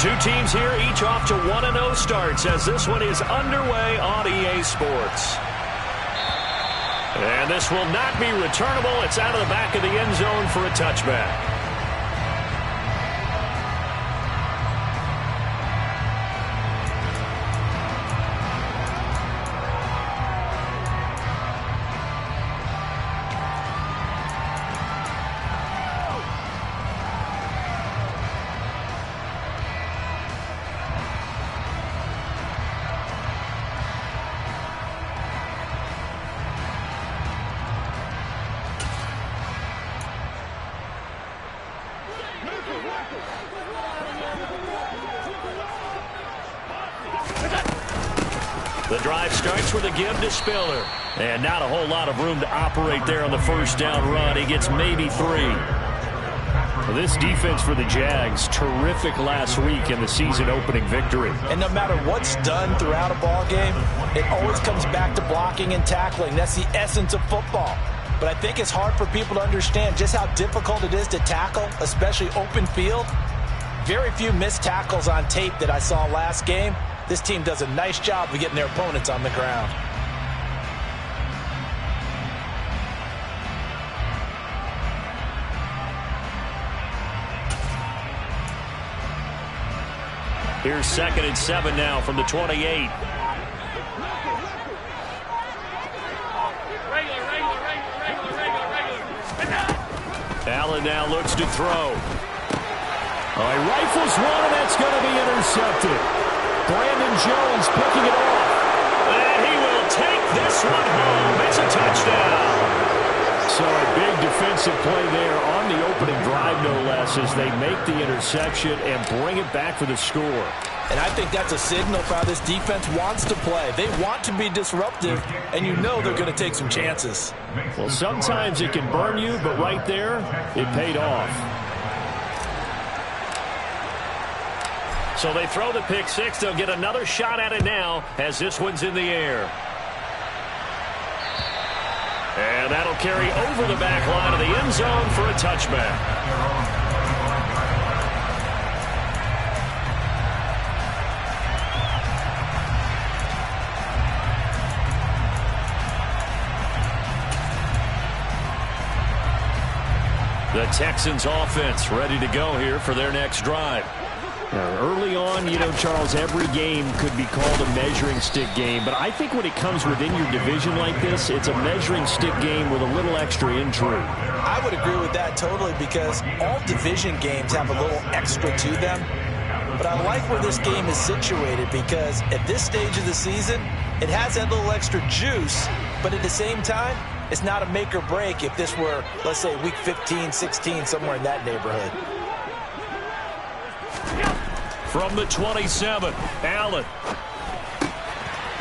Two teams here, each off to 1-0 starts as this one is underway on EA Sports. And this will not be returnable. It's out of the back of the end zone for a touchback. The drive starts with a give to Spiller. And not a whole lot of room to operate there on the first down run. He gets maybe 3. Well, this defense for the Jags, terrific last week in the season-opening victory. And no matter what's done throughout a ball game, it always comes back to blocking and tackling. That's the essence of football. But I think it's hard for people to understand just how difficult it is to tackle, especially open field. Very few missed tackles on tape that I saw last game. This team does a nice job of getting their opponents on the ground. Here's 2nd and 7 now from the 28. Allen now looks to throw. Oh, he rifles one, and that's going to be intercepted. Brandon Jones picking it off. And he will take this one home. It's a touchdown. So a big defensive play there on the opening drive, no less, as they make the interception and bring it back for the score. And I think that's a signal for how this defense wants to play. They want to be disruptive, and you know they're going to take some chances. Well, sometimes it can burn you, but right there, it paid off. So they throw the pick six. They'll get another shot at it now as this one's in the air. And that'll carry over the back line of the end zone for a touchback. The Texans offense ready to go here for their next drive. Now, early on, you know, Charles, every game could be called a measuring stick game. But I think when it comes within your division like this, it's a measuring stick game with a little extra intrigue. I would agree with that totally, because all division games have a little extra to them. But I like where this game is situated, because at this stage of the season, it has that little extra juice. But at the same time, it's not a make or break if this were, let's say, week 15, 16, somewhere in that neighborhood. From the 27, Allen.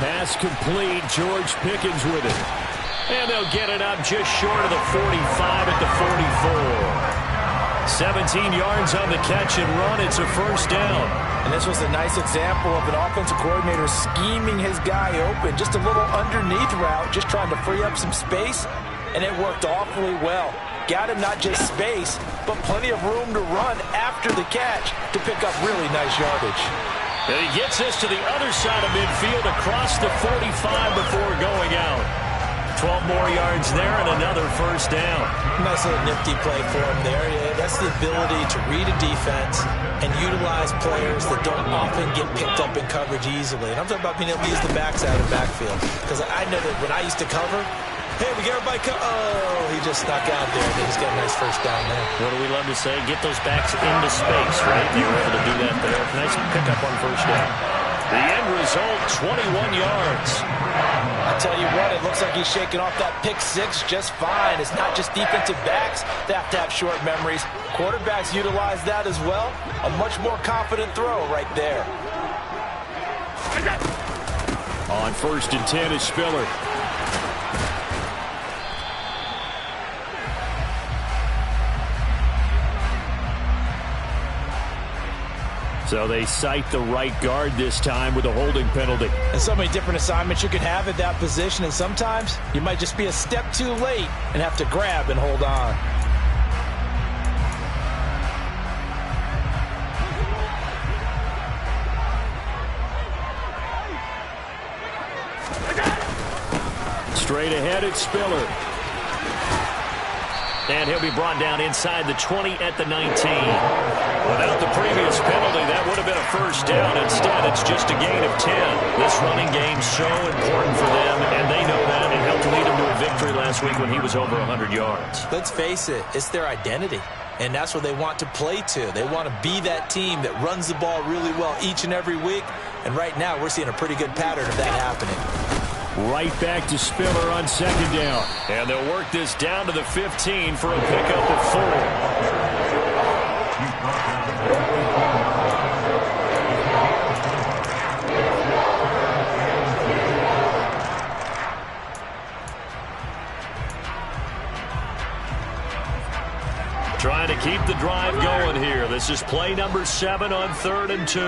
Pass complete. George Pickens with it. And they'll get it up just short of the 45 at the 44. 17 yards on the catch and run. It's a first down. And this was a nice example of an offensive coordinator scheming his guy open. Just a little underneath route, just trying to free up some space. And it worked awfully well. Got him not just space, but plenty of room to run after the catch to pick up really nice yardage. And he gets this to the other side of midfield across the 45 before going out. 12 more yards there and another first down. Nice little nifty play for him there. Yeah, that's the ability to read a defense and utilize players that don't often get picked up in coverage easily. And I'm talking about being able to use the backside of the backfield. Because I know that when I used to cover, hey, we get everybody oh, he just snuck out there. They just got a nice first down there. What do we love to say? Get those backs into space, right? They were able to do that there. Nice pickup on first down. The end result, 21 yards. I tell you what, it looks like he's shaking off that pick six just fine. It's not just defensive backs that have to have short memories. Quarterbacks utilize that as well. A much more confident throw right there. On 1st and 10 is Spiller. So they cite the right guard this time with a holding penalty. And so many different assignments you can have at that position, and sometimes you might just be a step too late and have to grab and hold on. Straight ahead, it's Spiller. And he'll be brought down inside the 20 at the 19. Without the previous penalty, that would have been a first down. Instead, it's just a gain of 10. This running game's so important for them, and they know that. It helped lead him to a victory last week when he was over 100 yards. Let's face it, it's their identity. And that's what they want to play to. They want to be that team that runs the ball really well each and every week. And right now, we're seeing a pretty good pattern of that happening. Right back to Spiller on second down. And they'll work this down to the 15 for a pickup of 4. Trying to keep the drive going here. This is play number 7 on 3rd and 2.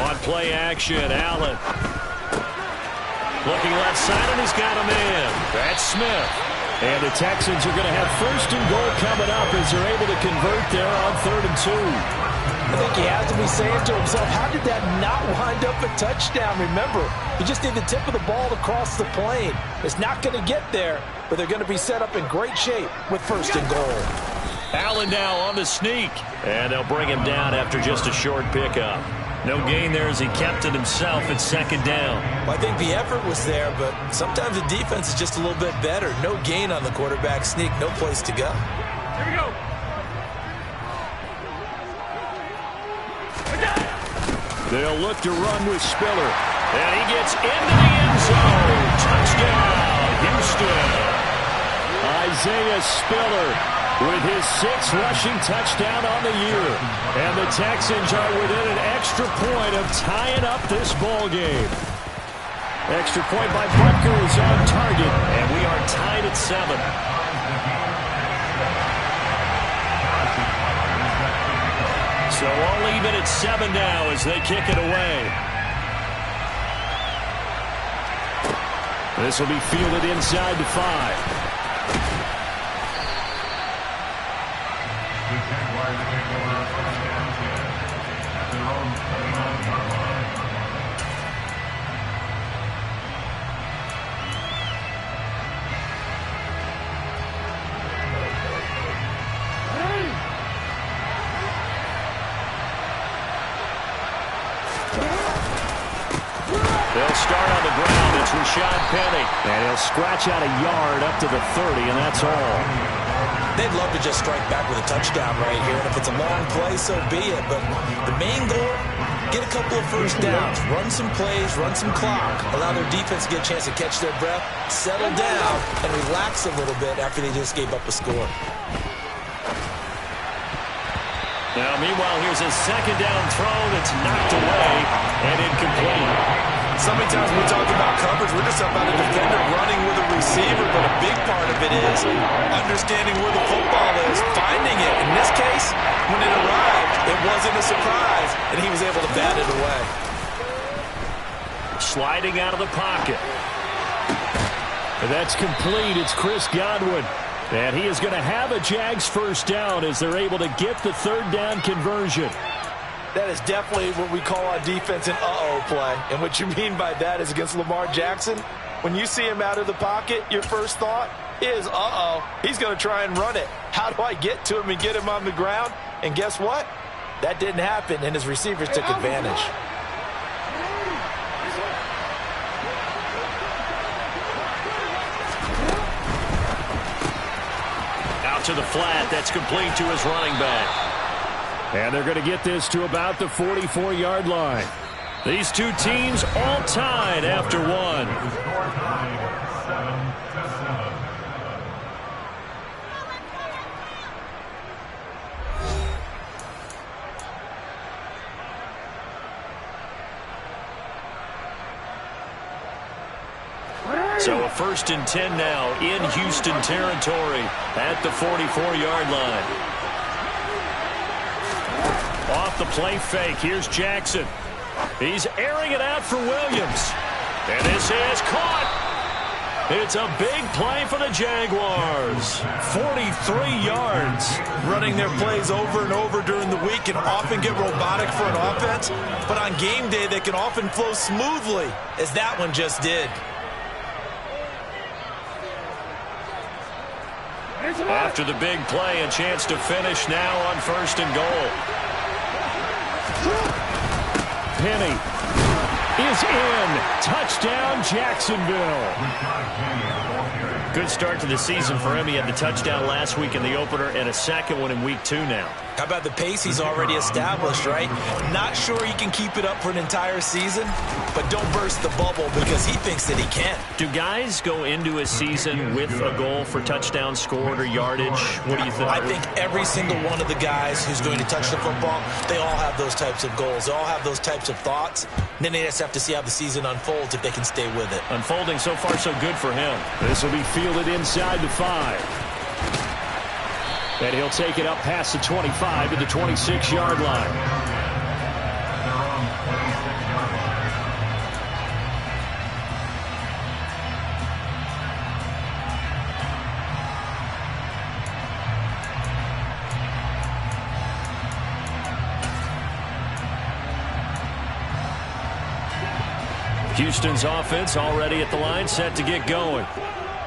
On play action, Allen. Looking left side, and he's got a man. That's Smith. And the Texans are going to have 1st and goal coming up as they're able to convert there on 3rd and 2. I think he has to be saying to himself, how did that not wind up a touchdown? Remember, you just need the tip of the ball to cross the plane. It's not going to get there, but they're going to be set up in great shape with 1st and goal. Allen now on the sneak. And they'll bring him down after just a short pickup. No gain there as he kept it himself at 2nd down. Well, I think the effort was there, but sometimes the defense is just a little bit better. No gain on the quarterback sneak, no place to go. Here we go. They'll look to run with Spiller. And he gets into the end zone. Touchdown, Houston. Isaiah Spiller with his 6th rushing touchdown on the year. And the Texans are within an extra point of tying up this ball game. Extra point by Butker is on target. And we are tied at 7. So all even at 7 now as they kick it away. This will be fielded inside the 5. They'll start on the ground. It's Rashad Penny. And he'll scratch out a yard up to the 30, and that's all. They'd love to just strike back with a touchdown right here. And if it's a long play, so be it. But the main goal, get a couple of 1st downs. Run some plays, run some clock. Allow their defense to get a chance to catch their breath, settle down, and relax a little bit after they just gave up a score. Now, meanwhile, here's a 2nd down throw that's knocked away and incomplete. So many times when we talk about coverage, we're just about a defender running with a receiver, but a big part of it is understanding where the football is, finding it. In this case, when it arrived, it wasn't a surprise, and he was able to bat it away. Sliding out of the pocket. And that's complete. It's Chris Godwin. And he is going to have a Jags 1st down as they're able to get the 3rd down conversion. That is definitely what we call on defense an uh-oh play. And what you mean by that is against Lamar Jackson, when you see him out of the pocket, your first thought is, uh-oh, he's going to try and run it. How do I get to him and get him on the ground? And guess what? That didn't happen, and his receivers took advantage. Out to the flat. That's complete to his running back. And they're going to get this to about the 44-yard line. These two teams all tied after 1. So a 1st and 10 now in Houston territory at the 44-yard line. Off the play fake, here's Jackson. He's airing it out for Williams. And this is caught. It's a big play for the Jaguars. 43 yards. Running their plays over and over during the week can often get robotic for an offense, but on game day they can often flow smoothly, as that one just did. After the big play, a chance to finish now on 1st and goal. Penny is in. Touchdown, Jacksonville. Good start to the season for him. He had the touchdown last week in the opener and a second one in week 2 now. How about the pace he's already established, right? Not sure he can keep it up for an entire season, but don't burst the bubble because he thinks that he can. Do guys go into a season with a goal for touchdown scored or yardage? What do you think? I think every single one of the guys who's going to touch the football, they all have those types of goals. They all have those types of thoughts. And then they just have to see how the season unfolds if they can stay with it. Unfolding so far so good for him. This will be fielded inside the 5. And he'll take it up past the 25 to the 26-yard line. Houston's offense already at the line, set to get going.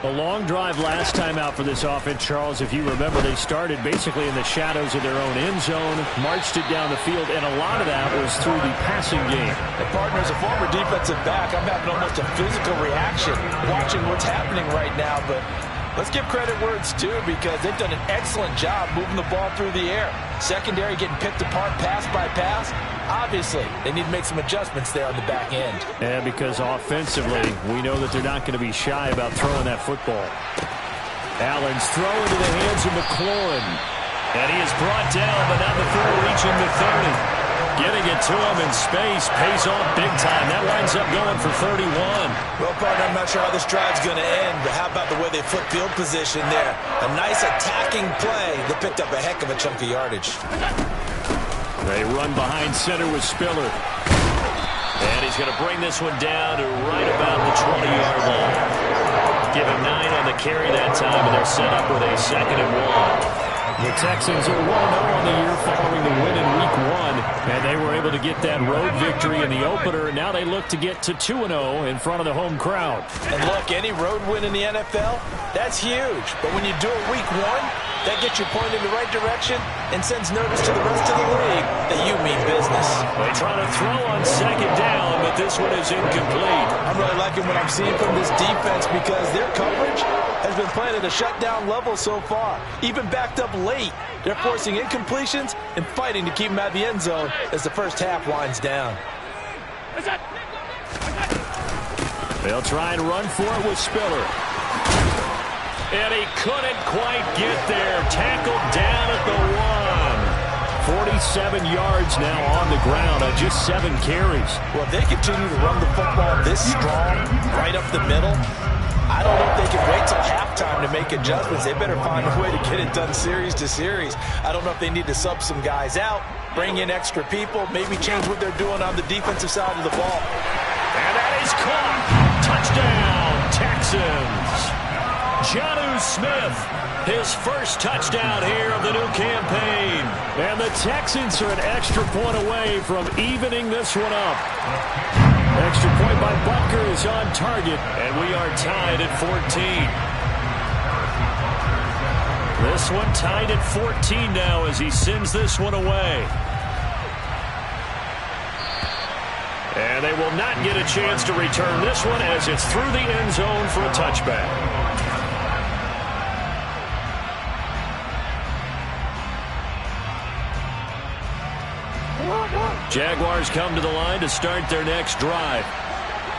A long drive last time out for this offense, Charles. If you remember, they started basically in the shadows of their own end zone, marched it down the field, and a lot of that was through the passing game. The partner, as a former defensive back, I'm having almost a physical reaction watching what's happening right now, but let's give credit where it's due because they've done an excellent job moving the ball through the air. Secondary getting picked apart pass by pass. Obviously, they need to make some adjustments there on the back end. Yeah, because offensively, we know that they're not going to be shy about throwing that football. Allen's throw into the hands of McLaurin. And he is brought down, but now the throw reaching the 30. Getting it to him in space pays off big time. That winds up going for 31. Well, partner, I'm not sure how this drive's going to end, but how about the way they flip field position there? A nice attacking play that picked up a heck of a chunk of yardage. They run behind center with Spiller. And he's going to bring this one down to right about the 20-yard line. Give him 9 on the carry that time, and they're set up with a 2nd and 1. The Texans are 1-0 on the year following the win in Week 1, and they were able to get that road victory in the opener, and now they look to get to 2-0 in front of the home crowd. And look, any road win in the NFL, that's huge. But when you do it Week 1, that gets you pointed in the right direction and sends notice to the rest of the league that you mean business. They try to throw on 2nd down, but this one is incomplete. I'm really liking what I'm seeing from this defense because their coverage has been playing at a shutdown level so far. Even backed up late, they're forcing incompletions and fighting to keep them out of the end zone as the first half winds down. They'll try and run for it with Spiller. And he couldn't quite get there. Tackled down at the 1. 47 yards now on the ground on just 7 carries. Well, if they continue to run the football this strong, right up the middle, I don't know if they can wait till halftime to make adjustments. They better find a way to get it done series to series. I don't know if they need to sub some guys out, bring in extra people, maybe change what they're doing on the defensive side of the ball. And that is caught. Touchdown, Texans. Jonnu Smith, his first touchdown here of the new campaign. And the Texans are an extra point away from evening this one up. Extra point by Butker is on target, and we are tied at 14. This one tied at 14 now as he sends this one away. And they will not get a chance to return this one as it's through the end zone for a touchback. Jaguars come to the line to start their next drive.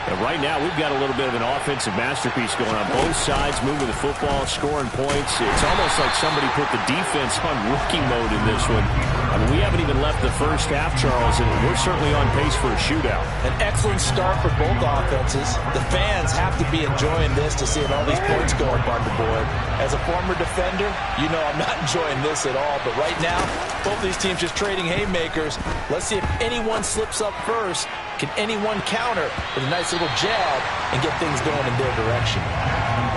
And right now, we've got a little bit of an offensive masterpiece going on. Both sides moving the football, scoring points. It's almost like somebody put the defense on rookie mode in this one. I mean, we haven't even left the first half, Charles, and we're certainly on pace for a shootout. An excellent start for both offenses. The fans have to be enjoying this to see all these points go up on the board. As a former defender, you know I'm not enjoying this at all. But right now, both these teams just trading haymakers. Let's see if anyone slips up first. Can anyone counter with a nice little jab and get things going in their direction?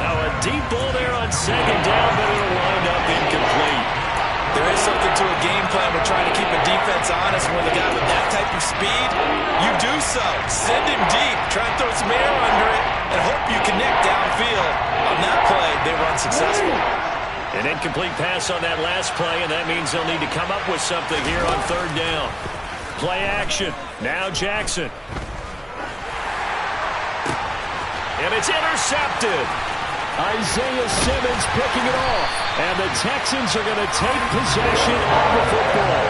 Now a deep ball there on 2nd down, but it'll wind up incomplete. There is something to a game plan with trying to keep a defense honest when the guy with that type of speed, you do so. Send him deep, try and throw some air under it, and hope you connect downfield. On that play, they were unsuccessful. An incomplete pass on that last play, and that means they'll need to come up with something here on third down. Play action. Now Jackson. And it's intercepted. Isaiah Simmons picking it off. And the Texans are going to take possession of the football.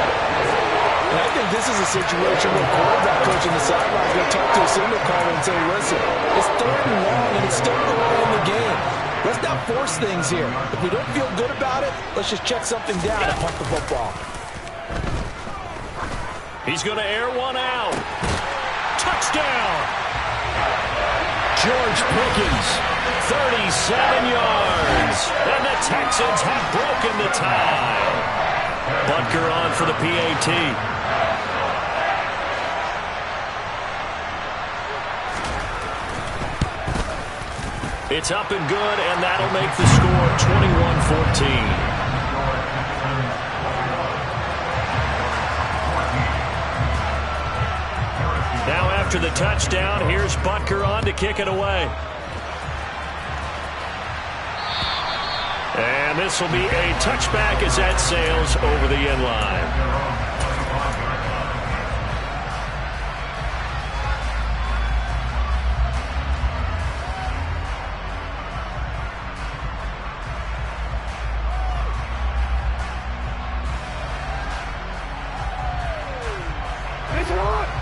And I think this is a situation where quarterback coach on the sideline is going to talk to a signal caller and say, listen, it's third and long, and it's still early in the game. Let's not force things here. If we don't feel good about it, let's just check something down and punt the football. He's going to air one out. Touchdown! George Pickens, 37 yards. And the Texans have broken the tie. Butker on for the PAT. It's up and good, and that'll make the score 21-14. Now after the touchdown, here's Butker on to kick it away. And this will be a touchback as that sails over the end line.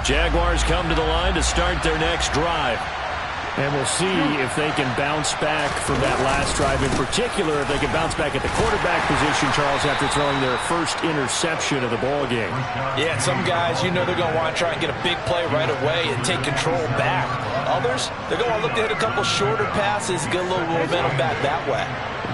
Jaguars come to the line to start their next drive. And we'll see if they can bounce back from that last drive. In particular, if they can bounce back at the quarterback position, Charles, after throwing their first interception of the ball game. Yeah, some guys, you know they're going to want to try and get a big play right away and take control back. Others, they're going to look to hit a couple shorter passes, get a little momentum back that way.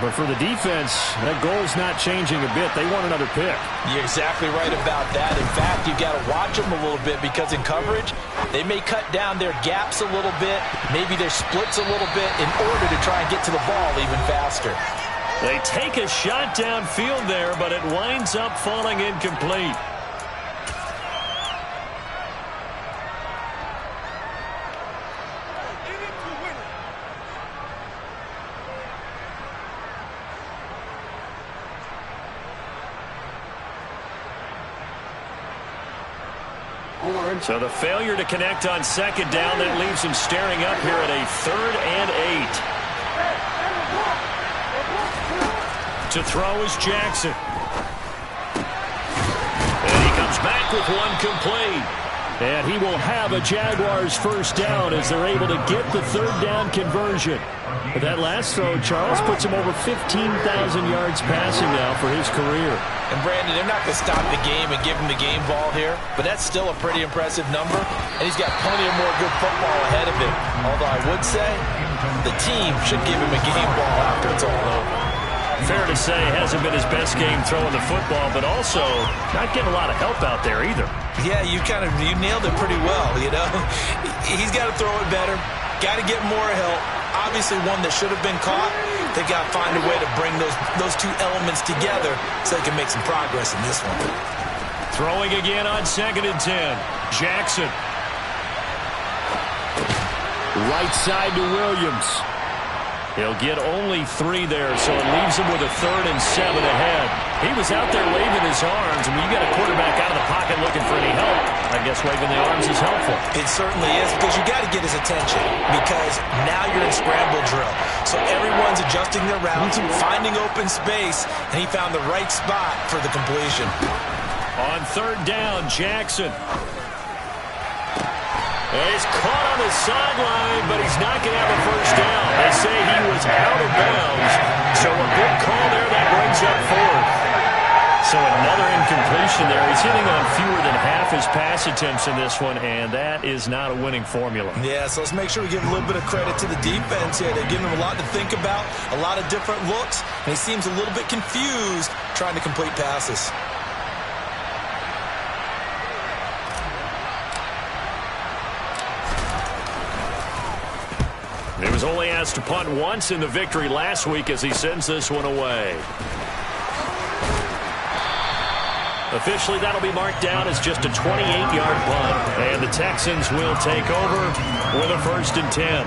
But for the defense, that goal's not changing a bit. They want another pick. You're exactly right about that. In fact, you've got to watch them a little bit because in coverage, they may cut down their gaps a little bit, maybe their splits a little bit in order to try and get to the ball even faster. They take a shot downfield there, but it winds up falling incomplete. So the failure to connect on second down, that leaves him staring up here at a 3rd and 8. To throw is Jackson. And he comes back with one complete. And he will have a Jaguars first down as they're able to get the 3rd down conversion. But that last throw, Charles, puts him over 15,000 yards passing now for his career. And Brandon, they're not going to stop the game and give him the game ball here, but that's still a pretty impressive number, and he's got plenty of more good football ahead of him. Although I would say the team should give him a game ball after it's all over. Fair to say, hasn't been his best game throwing the football, but also not getting a lot of help out there either. Yeah, you nailed it pretty well, you know. He's got to throw it better, got to get more help. Obviously one that should have been caught. They got to find a way to bring those two elements together so they can make some progress in this one. Throwing again on 2nd and 10. Jackson. Right side to Williams. He'll get only 3 there, so it leaves him with a 3rd and 7 ahead. He was out there waving his arms, and when you got a quarterback out of the pocket looking for any help, I guess waving the arms is helpful. It certainly is, because you got to get his attention, because now you're in scramble drill. So everyone's adjusting their routes, finding open space, and he found the right spot for the completion. On 3rd down, Jackson. He's caught on the sideline, but he's not going to have a first down. They say he was out of bounds, so a good call there that brings up 4th. So another incompletion there. He's hitting on fewer than half his pass attempts in this one, and that is not a winning formula. Yeah, so let's make sure we give a little bit of credit to the defense here. They're giving him a lot to think about, a lot of different looks, and he seems a little bit confused trying to complete passes. He was only asked to punt once in the victory last week as he sends this one away. Officially, that'll be marked down as just a 28-yard punt. And the Texans will take over with a 1st and 10.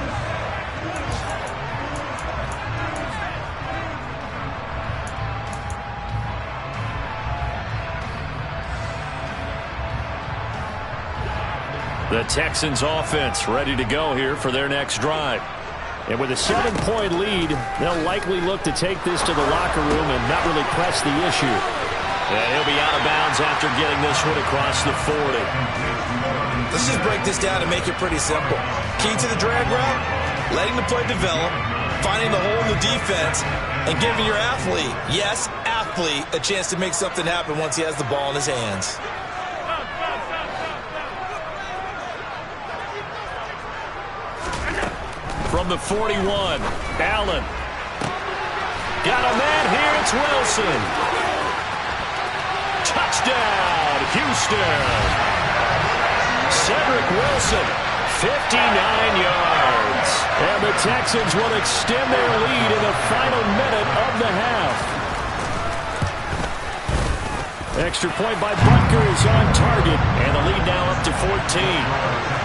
The Texans offense ready to go here for their next drive. And with a 7-point lead, they'll likely look to take this to the locker room and not really press the issue. And he'll be out of bounds after getting this one across the 40. Let's just break this down and make it pretty simple. Key to the drag route, letting the play develop, finding the hole in the defense, and giving your athlete, yes, athlete, a chance to make something happen once he has the ball in his hands. From the 41, Allen. Got a man here, it's Wilson. Touchdown, Houston. Cedric Wilson, 59 yards. And the Texans will extend their lead in the final minute of the half. Extra point by Butker is on target, and the lead now up to 14.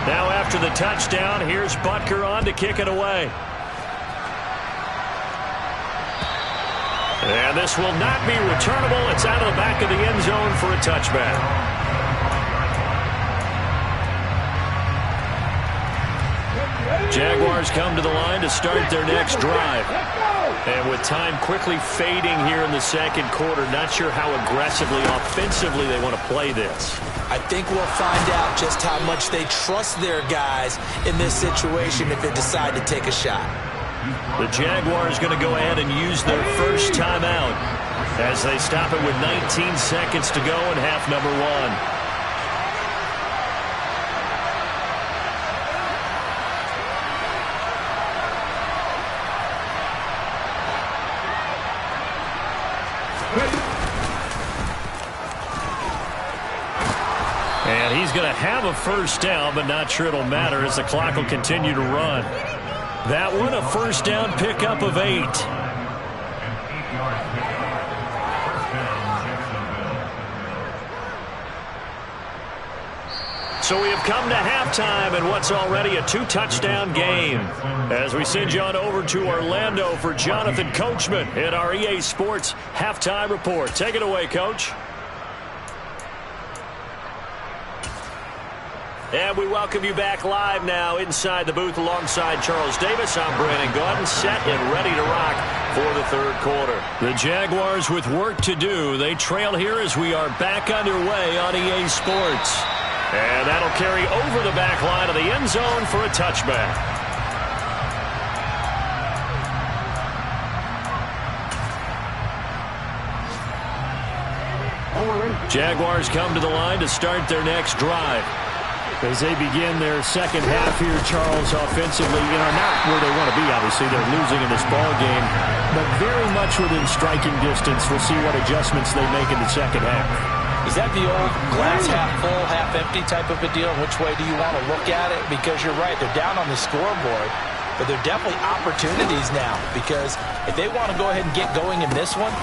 Now after the touchdown, here's Butker on to kick it away. And this will not be returnable. It's out of the back of the end zone for a touchback. Jaguars come to the line to start their next drive. And with time quickly fading here in the second quarter, not sure how aggressively, offensively they want to play this. I think we'll find out just how much they trust their guys in this situation if they decide to take a shot. The Jaguars going to go ahead and use their first timeout as they stop it with 19 seconds to go in half number one. And he's going to have a first down, but not sure it'll matter as the clock will continue to run. That one, a first down pickup of 8. So we have come to halftime in what's already a 2-touchdown game. As we send you on over to Orlando for Jonathan Coachman in our EA Sports Halftime Report. Take it away, Coach. And we welcome you back live now inside the booth alongside Charles Davis. I'm Brandon Gaudin, set and ready to rock for the third quarter. The Jaguars with work to do. They trail here as we are back underway on EA Sports. And that'll carry over the back line of the end zone for a touchback. Jaguars come to the line to start their next drive. As they begin their second half here, Charles, offensively, not where they want to be, obviously. They're losing in this ball game, but very much within striking distance. We'll see what adjustments they make in the second half. Is that the old glass half full, half empty type of a deal? Which way do you want to look at it? Because you're right, they're down on the scoreboard, but they're definitely opportunities now. Because if they want to go ahead and get going in this one,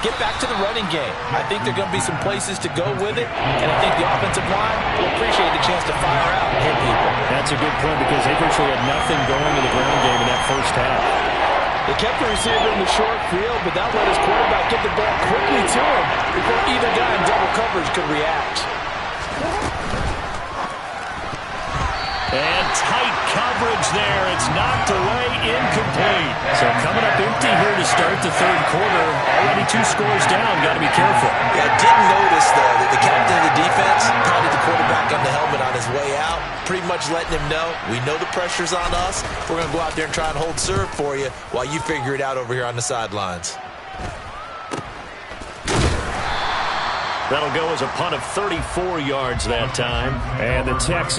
get back to the running game. I think there are going to be some places to go with it, and I think the offensive line will appreciate the chance to fire out and hit people. That's a good point because they virtually had nothing going in the ground game in that first half. They kept the receiver in the short field, but that let his quarterback get the ball quickly to him before either guy in double coverage could react. And tight coverage there. It's knocked away, incomplete. So coming up empty here to start the third quarter. Already 2 scores down. Got to be careful. Yeah, I didn't notice, though, that the captain of the defense patted the quarterback on the helmet on his way out, pretty much letting him know, we know the pressure's on us. We're going to go out there and try and hold serve for you while you figure it out over here on the sidelines. That'll go as a punt of 34 yards that time. And the Texans